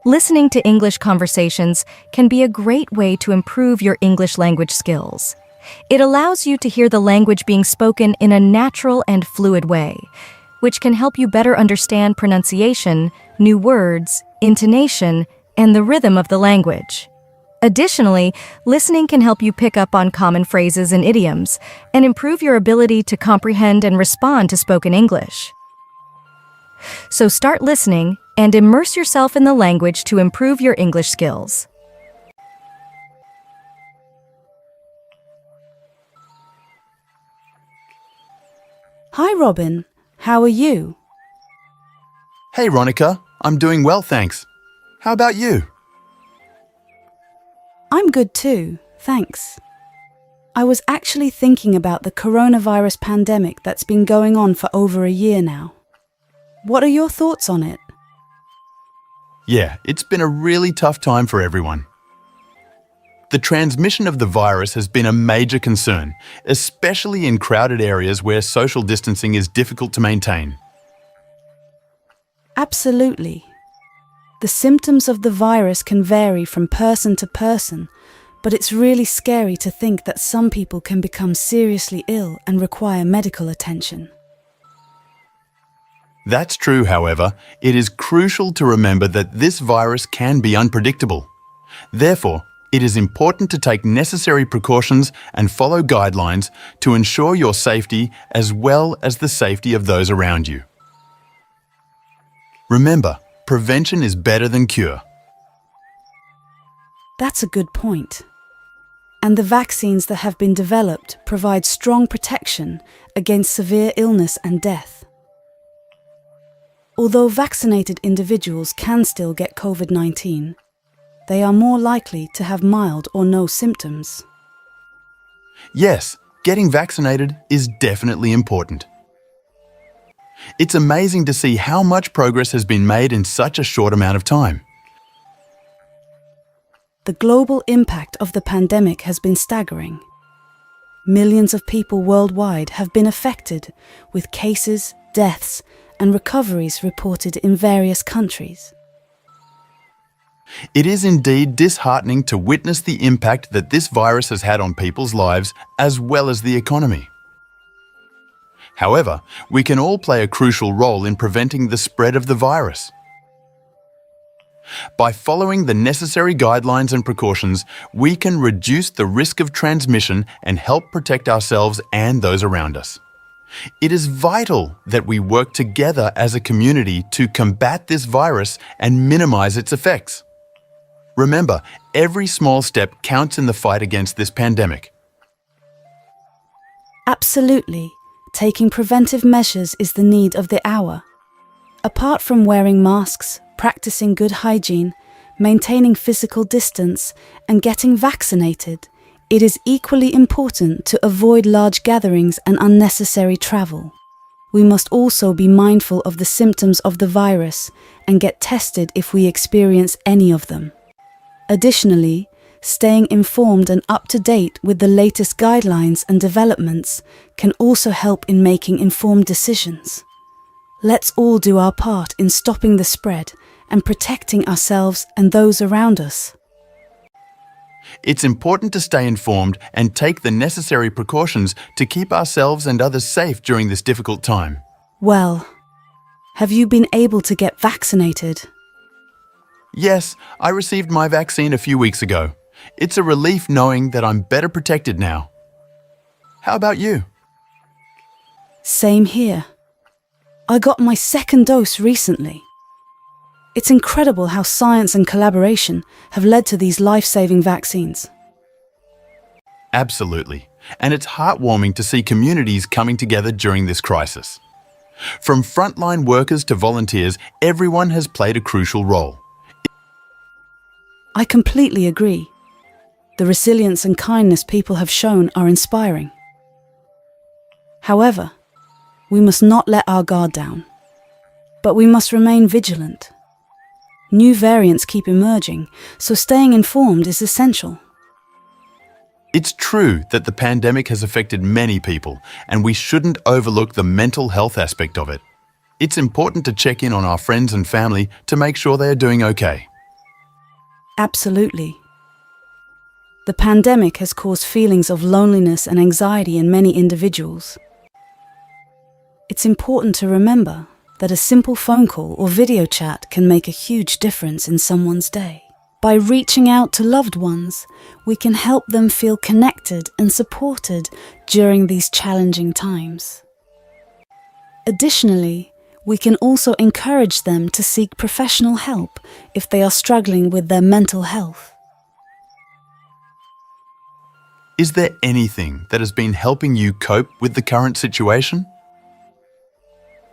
Listening to English conversations can be a great way to improve your English language skills. It allows you to hear the language being spoken in a natural and fluid way, which can help you better understand pronunciation, new words, intonation, and the rhythm of the language. Additionally, listening can help you pick up on common phrases and idioms and improve your ability to comprehend and respond to spoken English. So start listening and immerse yourself in the language to improve your English skills. Hi Robin, how are you? Hey Ronica, I'm doing well, thanks. How about you? I'm good too, thanks. I was actually thinking about the coronavirus pandemic that's been going on for over a year now. What are your thoughts on it? Yeah, it's been a really tough time for everyone. The transmission of the virus has been a major concern, especially in crowded areas where social distancing is difficult to maintain. Absolutely. The symptoms of the virus can vary from person to person, but it's really scary to think that some people can become seriously ill and require medical attention. That's true, however, it is crucial to remember that this virus can be unpredictable. Therefore, it is important to take necessary precautions and follow guidelines to ensure your safety as well as the safety of those around you. Remember, prevention is better than cure. That's a good point. And the vaccines that have been developed provide strong protection against severe illness and death. Although vaccinated individuals can still get COVID-19, they are more likely to have mild or no symptoms. Yes, getting vaccinated is definitely important. It's amazing to see how much progress has been made in such a short amount of time. The global impact of the pandemic has been staggering. Millions of people worldwide have been affected, with cases, deaths, and recoveries reported in various countries. It is indeed disheartening to witness the impact that this virus has had on people's lives as well as the economy. However, we can all play a crucial role in preventing the spread of the virus. By following the necessary guidelines and precautions, we can reduce the risk of transmission and help protect ourselves and those around us. It is vital that we work together as a community to combat this virus and minimize its effects. Remember, every small step counts in the fight against this pandemic. Absolutely, taking preventive measures is the need of the hour. Apart from wearing masks, practicing good hygiene, maintaining physical distance, and getting vaccinated, it is equally important to avoid large gatherings and unnecessary travel. We must also be mindful of the symptoms of the virus and get tested if we experience any of them. Additionally, staying informed and up to date with the latest guidelines and developments can also help in making informed decisions. Let's all do our part in stopping the spread and protecting ourselves and those around us. It's important to stay informed and take the necessary precautions to keep ourselves and others safe during this difficult time. Well, have you been able to get vaccinated? Yes, I received my vaccine a few weeks ago. It's a relief knowing that I'm better protected now. How about you? Same here. I got my second dose recently. It's incredible how science and collaboration have led to these life-saving vaccines. Absolutely. And it's heartwarming to see communities coming together during this crisis. From frontline workers to volunteers, everyone has played a crucial role. I completely agree. The resilience and kindness people have shown are inspiring. However, we must not let our guard down. But we must remain vigilant. New variants keep emerging, so staying informed is essential. It's true that the pandemic has affected many people, and we shouldn't overlook the mental health aspect of it. It's important to check in on our friends and family to make sure they are doing okay. Absolutely. The pandemic has caused feelings of loneliness and anxiety in many individuals. It's important to remember that a simple phone call or video chat can make a huge difference in someone's day. By reaching out to loved ones, we can help them feel connected and supported during these challenging times. Additionally, we can also encourage them to seek professional help if they are struggling with their mental health. Is there anything that has been helping you cope with the current situation?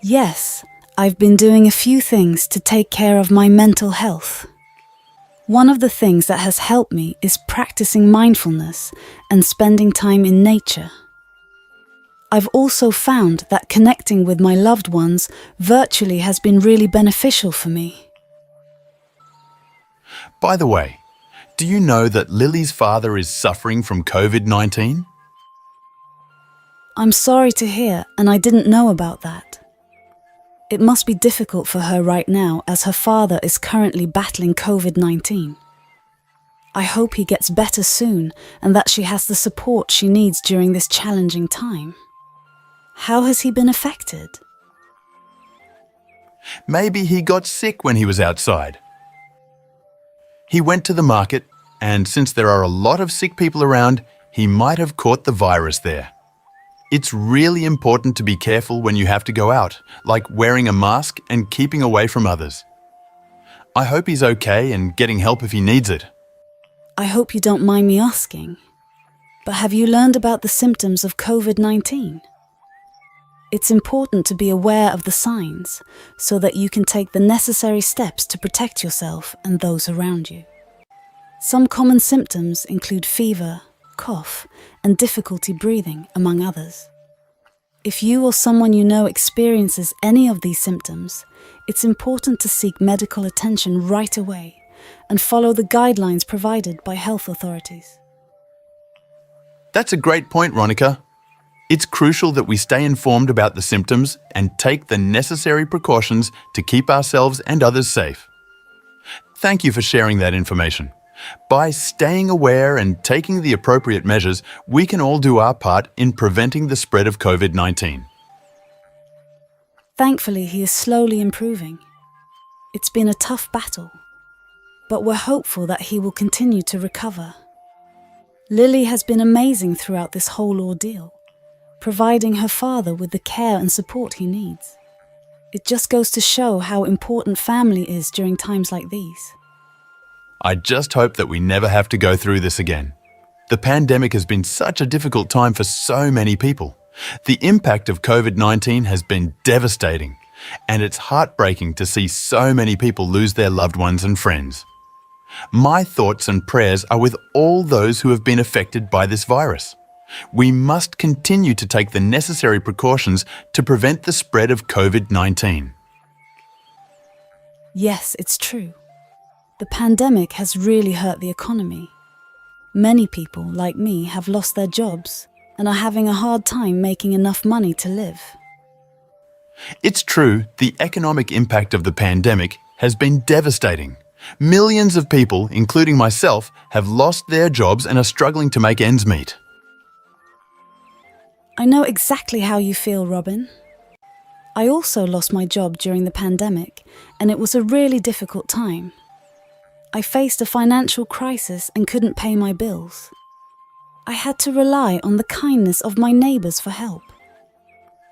Yes, I've been doing a few things to take care of my mental health. One of the things that has helped me is practicing mindfulness and spending time in nature. I've also found that connecting with my loved ones virtually has been really beneficial for me. By the way, do you know that Lily's father is suffering from COVID-19? I'm sorry to hear, and I didn't know about that. It must be difficult for her right now as her father is currently battling COVID-19. I hope he gets better soon and that she has the support she needs during this challenging time. How has he been affected? Maybe he got sick when he was outside. He went to the market, and since there are a lot of sick people around, he might have caught the virus there. It's really important to be careful when you have to go out, like wearing a mask and keeping away from others. I hope he's okay and getting help if he needs it. I hope you don't mind me asking, but have you learned about the symptoms of COVID-19? It's important to be aware of the signs so that you can take the necessary steps to protect yourself and those around you. Some common symptoms include fever, cough, and difficulty breathing, among others. If you or someone you know experiences any of these symptoms, it's important to seek medical attention right away and follow the guidelines provided by health authorities. That's a great point, Ronica. It's crucial that we stay informed about the symptoms and take the necessary precautions to keep ourselves and others safe. Thank you for sharing that information. By staying aware and taking the appropriate measures, we can all do our part in preventing the spread of COVID-19. Thankfully, he is slowly improving. It's been a tough battle, but we're hopeful that he will continue to recover. Lily has been amazing throughout this whole ordeal, providing her father with the care and support he needs. It just goes to show how important family is during times like these. I just hope that we never have to go through this again. The pandemic has been such a difficult time for so many people. The impact of COVID-19 has been devastating, and it's heartbreaking to see so many people lose their loved ones and friends. My thoughts and prayers are with all those who have been affected by this virus. We must continue to take the necessary precautions to prevent the spread of COVID-19. Yes, it's true. The pandemic has really hurt the economy. Many people, like me, have lost their jobs and are having a hard time making enough money to live. It's true, the economic impact of the pandemic has been devastating. Millions of people, including myself, have lost their jobs and are struggling to make ends meet. I know exactly how you feel, Robin. I also lost my job during the pandemic, and it was a really difficult time. I faced a financial crisis and couldn't pay my bills. I had to rely on the kindness of my neighbours for help.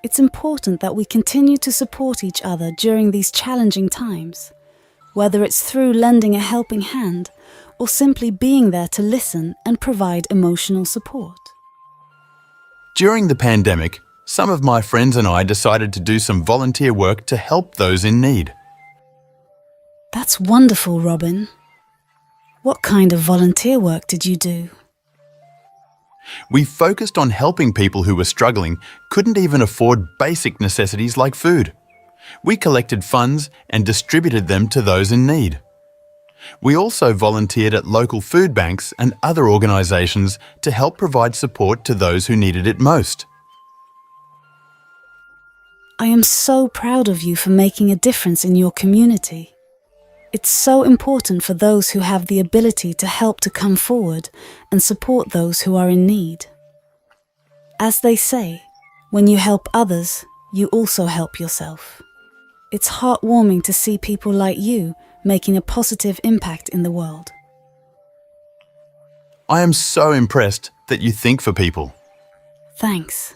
It's important that we continue to support each other during these challenging times, whether it's through lending a helping hand or simply being there to listen and provide emotional support. During the pandemic, some of my friends and I decided to do some volunteer work to help those in need. That's wonderful, Robin. What kind of volunteer work did you do? We focused on helping people who were struggling, couldn't even afford basic necessities like food. We collected funds and distributed them to those in need. We also volunteered at local food banks and other organisations to help provide support to those who needed it most. I am so proud of you for making a difference in your community. It's so important for those who have the ability to help to come forward and support those who are in need. As they say, when you help others, you also help yourself. It's heartwarming to see people like you making a positive impact in the world. I am so impressed that you think for people. Thanks.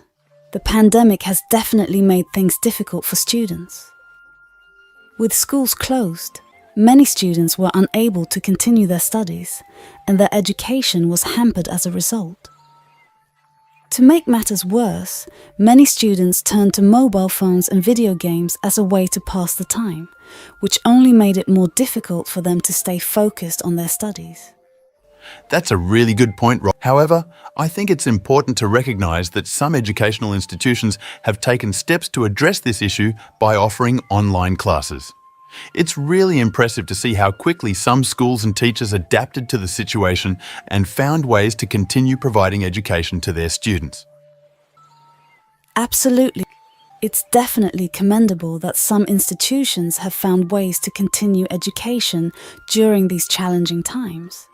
The pandemic has definitely made things difficult for students. With schools closed, many students were unable to continue their studies, and their education was hampered as a result. To make matters worse, many students turned to mobile phones and video games as a way to pass the time, which only made it more difficult for them to stay focused on their studies. That's a really good point, Rob. However, I think it's important to recognise that some educational institutions have taken steps to address this issue by offering online classes. It's really impressive to see how quickly some schools and teachers adapted to the situation and found ways to continue providing education to their students. Absolutely. It's definitely commendable that some institutions have found ways to continue education during these challenging times.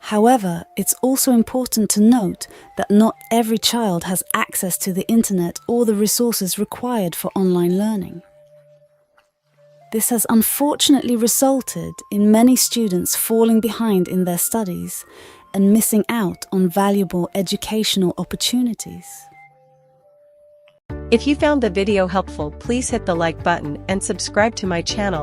However, it's also important to note that not every child has access to the internet or the resources required for online learning. This has unfortunately resulted in many students falling behind in their studies and missing out on valuable educational opportunities. If you found the video helpful, please hit the like button and subscribe to my channel.